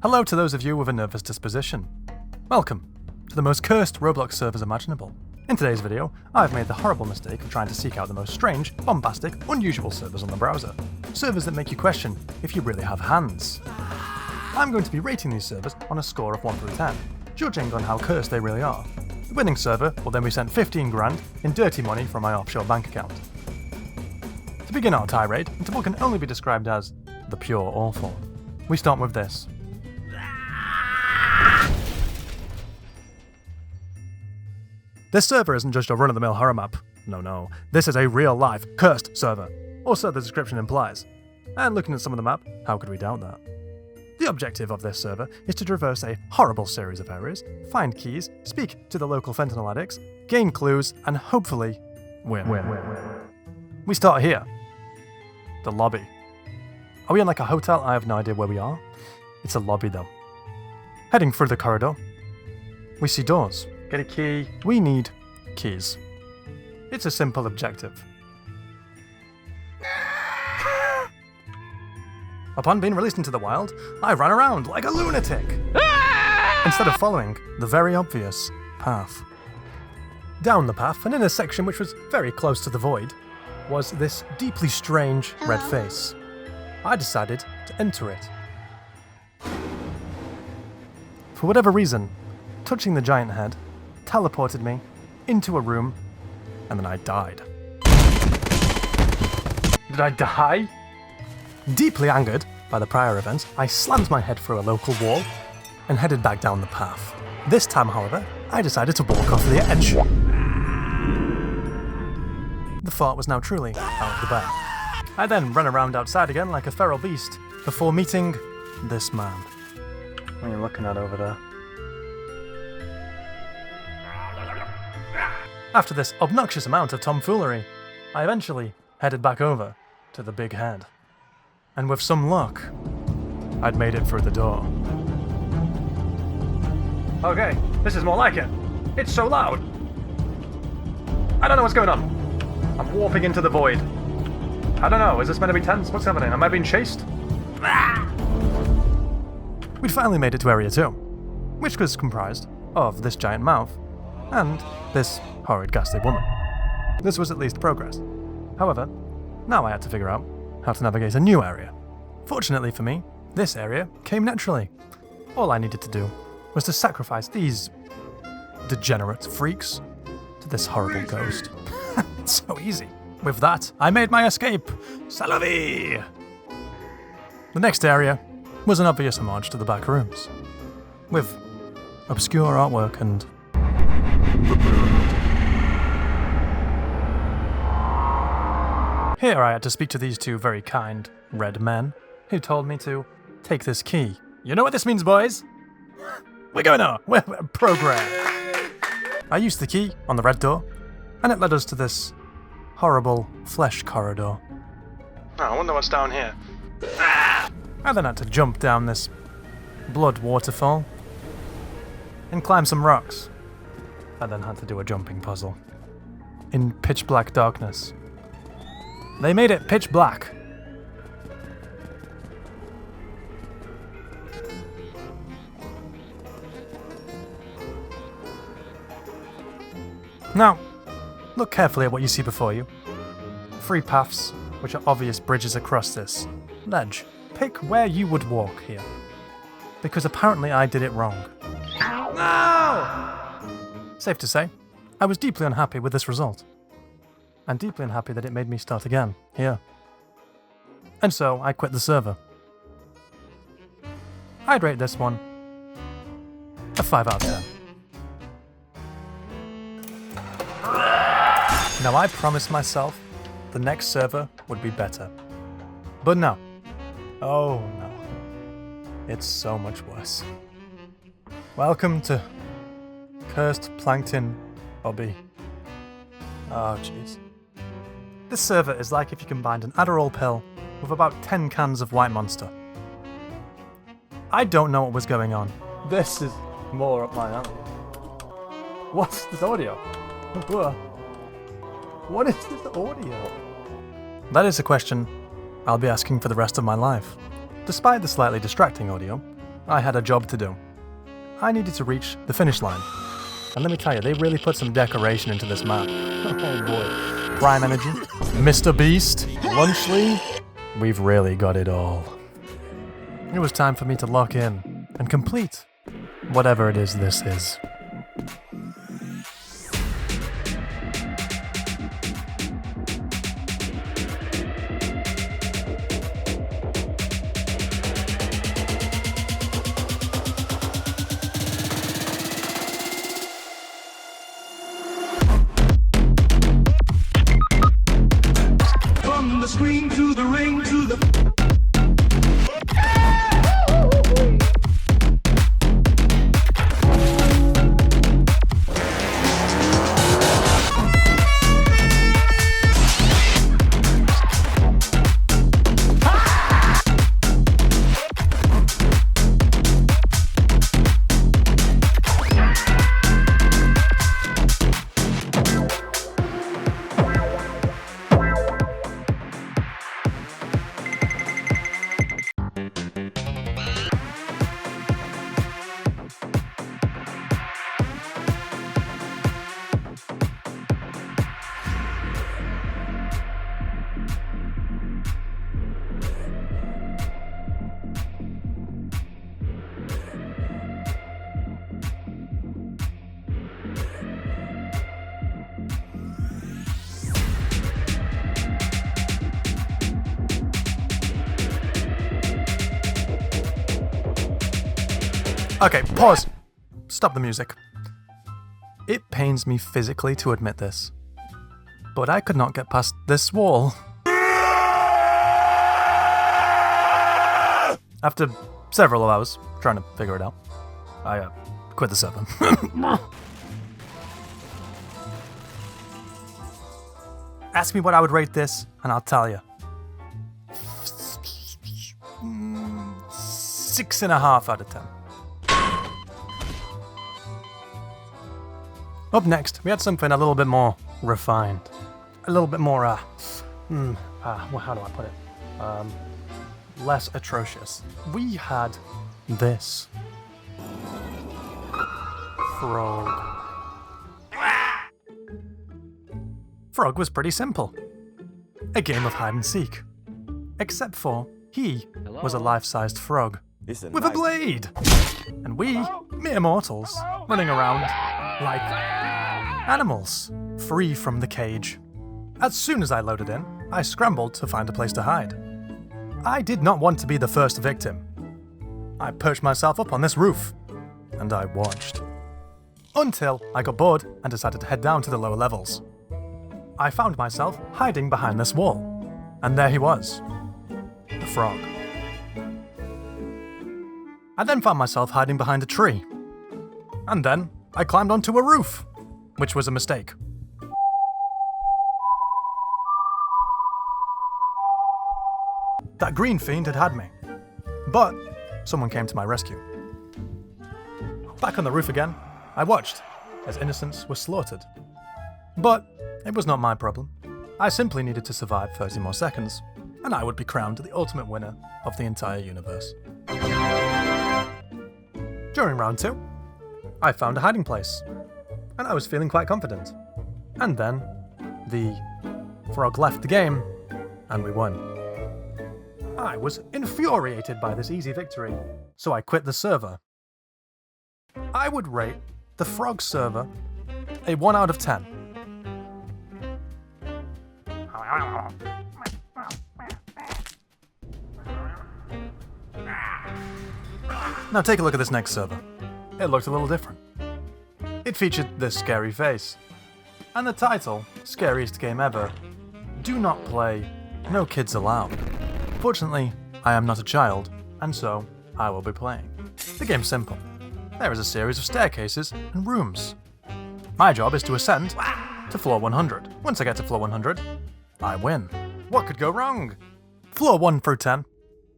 Hello to those of you with a nervous disposition. Welcome to the most cursed Roblox servers imaginable. In today's video, I've made the horrible mistake of trying to seek out the most strange, bombastic, unusual servers on the browser. Servers that make you question if you really have hands. I'm going to be rating these servers on a score of 1 through 10, judging on how cursed they really are. The winning server will then be sent 15 grand in dirty money from my offshore bank account. To begin our tirade into what can only be described as the pure awful, we start with this. This server isn't just a run-of-the-mill horror map. No. This is a real-life, cursed server. Or so the description implies. And looking at some of the map, how could we doubt that? The objective of this server is to traverse a horrible series of areas, find keys, speak to the local fentanyl addicts, gain clues, and hopefully win. We start here. The lobby. Are we in like a hotel? I have no idea where we are. It's a lobby though. Heading through the corridor, we see doors. Get a key. We need keys. It's a simple objective. Upon being released into the wild, I ran around like a lunatic, instead of following the very obvious path. Down the path, and in a section which was very close to the void, was this deeply strange red face. I decided to enter it. For whatever reason, touching the giant head teleported me into a room, and then I died. Did I die? Deeply angered by the prior events, I slammed my head through a local wall and headed back down the path. This time, however, I decided to walk off the edge. The thought was now truly out of the bag. I then ran around outside again like a feral beast before meeting this man. What are you looking at over there? After this obnoxious amount of tomfoolery, I eventually headed back over to the big head. And with some luck, I'd made it through the door. Okay, this is more like it. It's so loud. I don't know what's going on. I'm warping into the void. I don't know, is this meant to be tense? What's happening? Am I being chased? We'd finally made it to Area 2, which was comprised of this giant mouth and this horrid ghastly woman. This was at least progress. However, now I had to figure out how to navigate a new area. Fortunately for me, this area came naturally. All I needed to do was to sacrifice these degenerate freaks to this horrible ghost. It's so easy. With that, I made my escape. C'est la vie! The next area was an obvious homage to the back rooms, with obscure artwork and Here I had to speak to these two very kind red men who told me to take this key. You know what this means, boys? We're going on. We're programmed. I used the key on the red door, and it led us to this horrible flesh corridor. Oh, I wonder what's down here. I then had to jump down this blood waterfall and climb some rocks. I then had to do a jumping puzzle in pitch black darkness. They made it pitch black. Now, look carefully at what you see before you. 3 paths, which are obvious bridges across this ledge. Pick where you would walk here, because apparently I did it wrong. No! Safe to say, I was deeply unhappy with this result. And deeply unhappy that it made me start again, here. And so, I quit the server. I'd rate this one a 5 out of 10. Now I promised myself the next server would be better. But no. Oh no. It's so much worse. Welcome to Cursed Plankton Hobby. Oh jeez. This server is like if you combined an Adderall pill with about 10 cans of White Monster. I don't know what was going on. This is more up my alley. What's this audio? What is this audio? That is a question I'll be asking for the rest of my life. Despite the slightly distracting audio, I had a job to do. I needed to reach the finish line. And let me tell you, they really put some decoration into this map. Oh boy. Prime Energy, Mr. Beast, Lunchley. We've really got it all. It was time for me to lock in and complete whatever it is this is. From the screen to the ring to the Okay, pause. Stop the music. It pains me physically to admit this, but I could not get past this wall. After several hours trying to figure it out, I quit the server. Ask me what I would rate this, and I'll tell you. 6.5 out of 10. Up next, we had something a little bit more refined. A little bit more, well, how do I put it? Less atrocious. We had this. Frog. Frog was pretty simple. A game of hide and seek. Except for he was a life-sized frog with a blade. And we, mere mortals, running around like animals, free from the cage. As soon as I loaded in, I scrambled to find a place to hide. I did not want to be the first victim. I perched myself up on this roof, and I watched. Until I got bored and decided to head down to the lower levels. I found myself hiding behind this wall, and there he was, the frog. I then found myself hiding behind a tree, and then I climbed onto a roof, which was a mistake. That green fiend had me, but someone came to my rescue. Back on the roof again, I watched as innocents were slaughtered. But it was not my problem. I simply needed to survive 30 more seconds, and I would be crowned the ultimate winner of the entire universe. During round 2, I found a hiding place, and I was feeling quite confident. And then, the frog left the game, and we won. I was infuriated by this easy victory, so I quit the server. I would rate the frog server a 1 out of 10. Now take a look at this next server. It looked a little different. It featured this scary face. And the title, Scariest Game Ever. Do not play, no kids allowed. Fortunately, I am not a child, and so I will be playing. The game's simple. There is a series of staircases and rooms. My job is to ascend to floor 100. Once I get to floor 100, I win. What could go wrong? Floor 1 through 10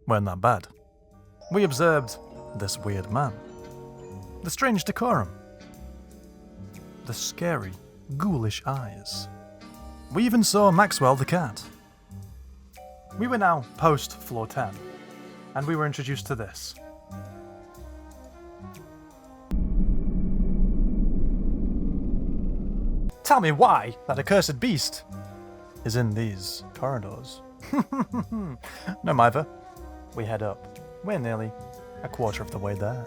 weren't that bad. We observed this weird man, the strange decorum, the scary, ghoulish eyes. We even saw Maxwell the cat. We were now post floor 10, and we were introduced to this. tell me why that accursed beast is in these corridors. No matter. We head up. We're nearly a quarter of the way there.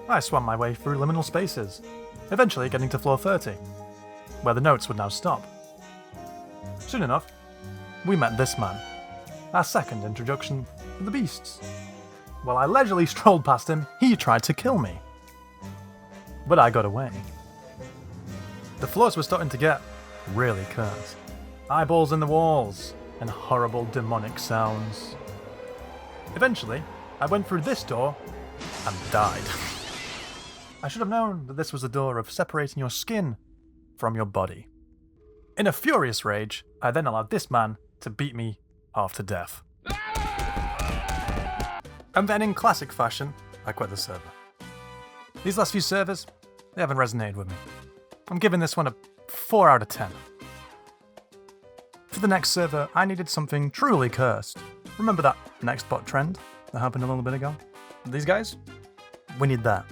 I swam my way through liminal spaces, eventually getting to floor 30, where the notes would now stop. Soon enough, we met this man, our second introduction to the beasts. While I leisurely strolled past him, he tried to kill me. But I got away. The floors were starting to get really cursed. Eyeballs in the walls, and horrible demonic sounds. Eventually, I went through this door and died. I should have known that this was the door of separating your skin from your body. In a furious rage, I then allowed this man to beat me half to death. And then in classic fashion, I quit the server. These last few servers, they haven't resonated with me. I'm giving this one a 4 out of 10. For the next server, I needed something truly cursed. Remember that next bot trend that happened a little bit ago? These guys? We need that.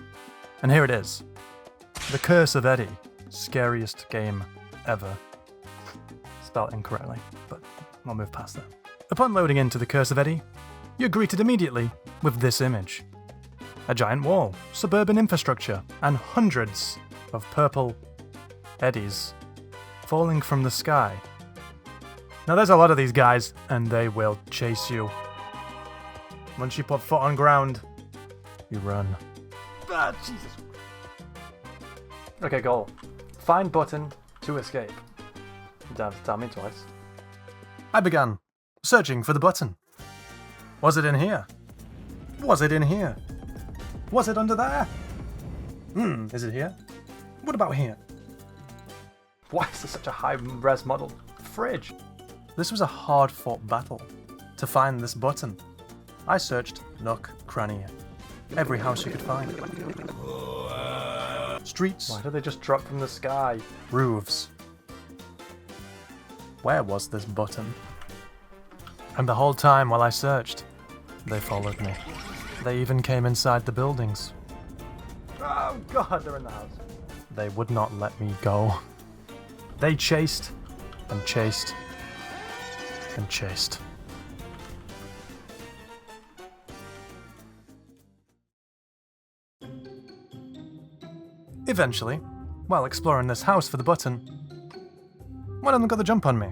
And here it is. The Curse of Eddie. Scariest game ever. Spelled incorrectly, but I'll move past that. Upon loading into the Curse of Eddie, you're greeted immediately with this image. A giant wall, suburban infrastructure, and hundreds of purple eddies falling from the sky. Now there's a lot of these guys, and they will chase you. Once you put foot on ground, you run. Ah, Jesus. Okay, goal. Find button to escape. You don't have to tell me twice. I began searching for the button. Was it in here? Was it in here? Was it under there? Is it here? What about here? Why is this such a high-res model? Fridge. This was a hard-fought battle to find this button. I searched nook, cranny, every house you could find. Streets. Why do they just drop from the sky? Roofs. Where was this button? And the whole time while I searched, they followed me. They even came inside the buildings. Oh god, they're in the house. They would not let me go. They chased and chased and chased. Eventually, while exploring this house for the button, one of them got the jump on me,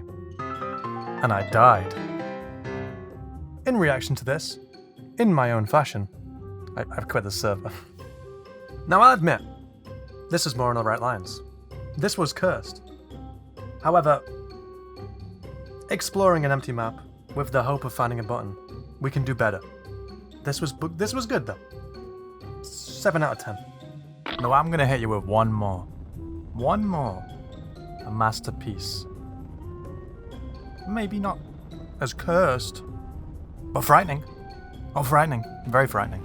and I died. In reaction to this, in my own fashion, I've quit the server. Now I'll admit, this is more on the right lines. This was cursed. However, exploring an empty map with the hope of finding a button, we can do better. This was good though. 7 out of 10. No, I'm gonna hit you with one more. One more. A masterpiece. Maybe not as cursed, but frightening. Oh, frightening. Very frightening.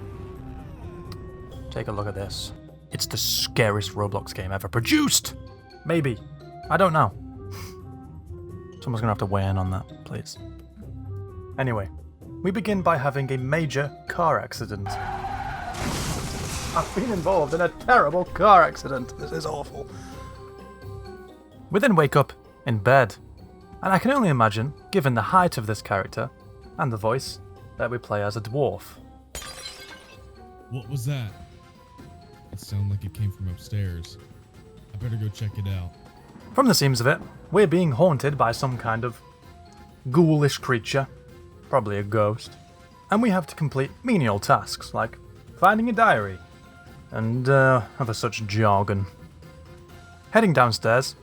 Take a look at this. It's the scariest Roblox game ever produced! Maybe. I don't know. Someone's gonna have to weigh in on that, please. Anyway, we begin by having a major car accident. I've been involved in a terrible car accident. This is awful. We then wake up in bed, and I can only imagine, given the height of this character and the voice, that we play as a dwarf. What was that? It sounded like it came from upstairs. I better go check it out. From the seams of it, we're being haunted by some kind of ghoulish creature, probably a ghost, and we have to complete menial tasks like finding a diary and other such jargon. Heading downstairs,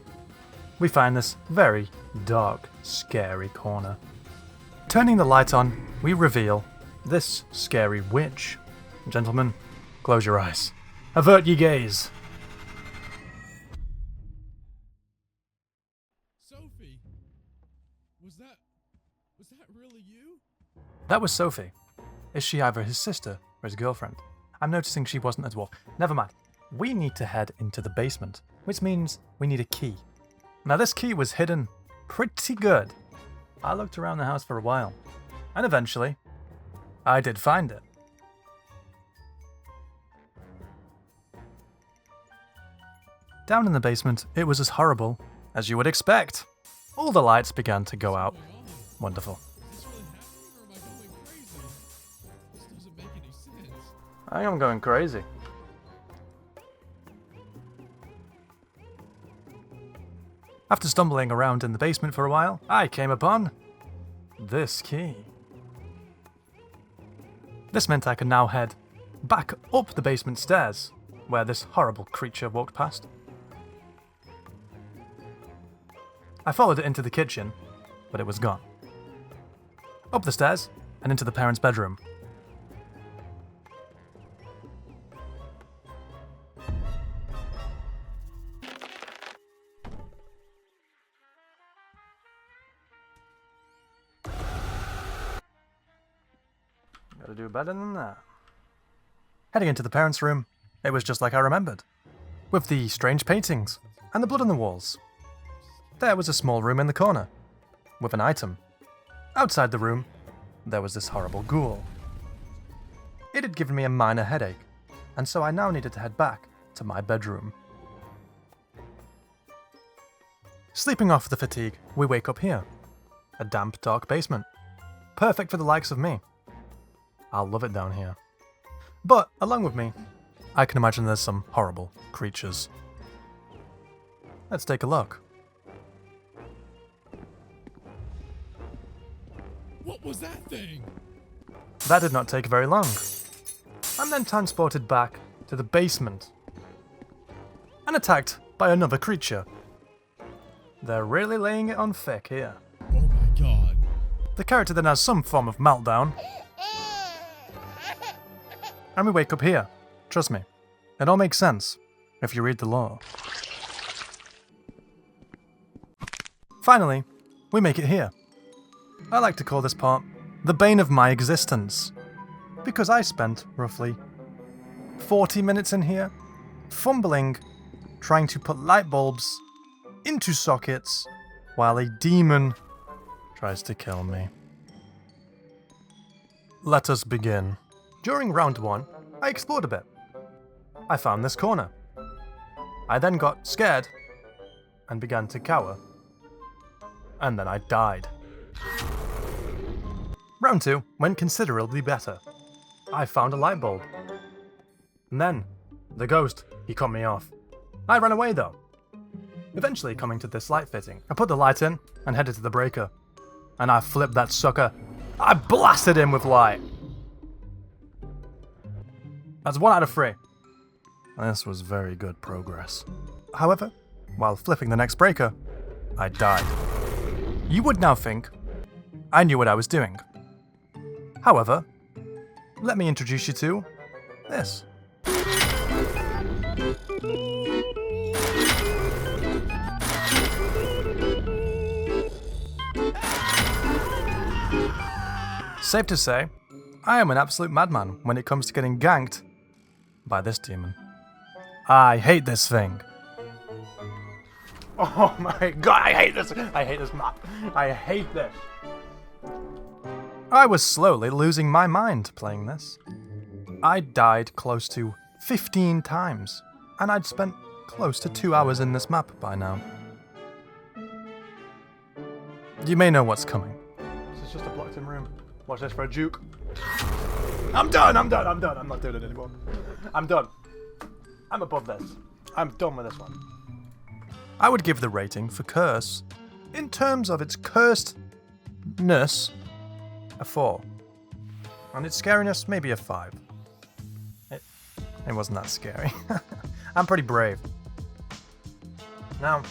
we find this very dark, scary corner. Turning the light on, we reveal this scary witch. Gentlemen, close your eyes. Avert ye gaze. Sophie! Was that really you? That was Sophie. Is she either his sister or his girlfriend? I'm noticing she wasn't a dwarf. Never mind. We need to head into the basement, which means we need a key. Now this key was hidden pretty good. I looked around the house for a while, and eventually, I did find it. Down in the basement, it was as horrible as you would expect, all the lights began to go out. Wonderful. Is this really happening, or am I going crazy? This doesn't make any sense. I am going crazy. After stumbling around in the basement for a while, I came upon this key. This meant I could now head back up the basement stairs, where this horrible creature walked past. I followed it into the kitchen, but it was gone. Up the stairs and into the parents' bedroom. Gotta do better than that. Heading into the parents' room, it was just like I remembered, with the strange paintings and the blood on the walls. There was a small room in the corner, with an item. Outside the room, there was this horrible ghoul. It had given me a minor headache, and so I now needed to head back to my bedroom. Sleeping off the fatigue, we wake up here. A damp, dark basement. Perfect for the likes of me. I'll love it down here. But, along with me, I can imagine there's some horrible creatures. Let's take a look. What was that thing? That did not take very long. I'm then transported back to the basement and attacked by another creature. They're really laying it on thick here. Oh my god. The character then has some form of meltdown. And we wake up here. Trust me, it all makes sense if you read the lore. Finally, we make it here. I like to call this part the bane of my existence, because I spent roughly 40 minutes in here, fumbling, trying to put light bulbs into sockets while a demon tries to kill me. Let us begin. During round 1, I explored a bit. I found this corner. I then got scared and began to cower. And then I died. Round 2 went considerably better. I found a light bulb. And then, the ghost, he cut me off. I ran away though. Eventually coming to this light fitting, I put the light in and headed to the breaker. And I flipped that sucker. I blasted him with light. That's 1 out of 3. This was very good progress. However, while flipping the next breaker, I died. You would now think I knew what I was doing. However, let me introduce you to this. Safe to say, I am an absolute madman when it comes to getting ganked by this demon. I hate this thing. Oh my god, I hate this map. I hate this. I was slowly losing my mind playing this. I died close to 15 times, and I'd spent close to 2 hours in this map by now. You may know what's coming. This is just a blocked-in room. Watch this for a juke. I'm done. I'm not doing it anymore. I'm done. I'm above this. I'm done with this one. I would give the rating for Curse, in terms of its cursedness, a 4. And its scariness, maybe a 5. It wasn't that scary. I'm pretty brave. Now,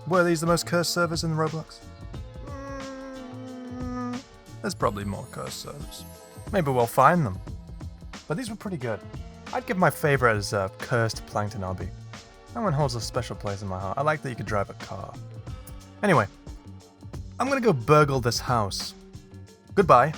were these the most cursed servers in Roblox? There's probably more cursed servers. Maybe we'll find them. But these were pretty good. I'd give my favourite as Cursed Plankton Obby. That one holds a special place in my heart. I like that you could drive a car. Anyway, I'm gonna go burgle this house. Goodbye.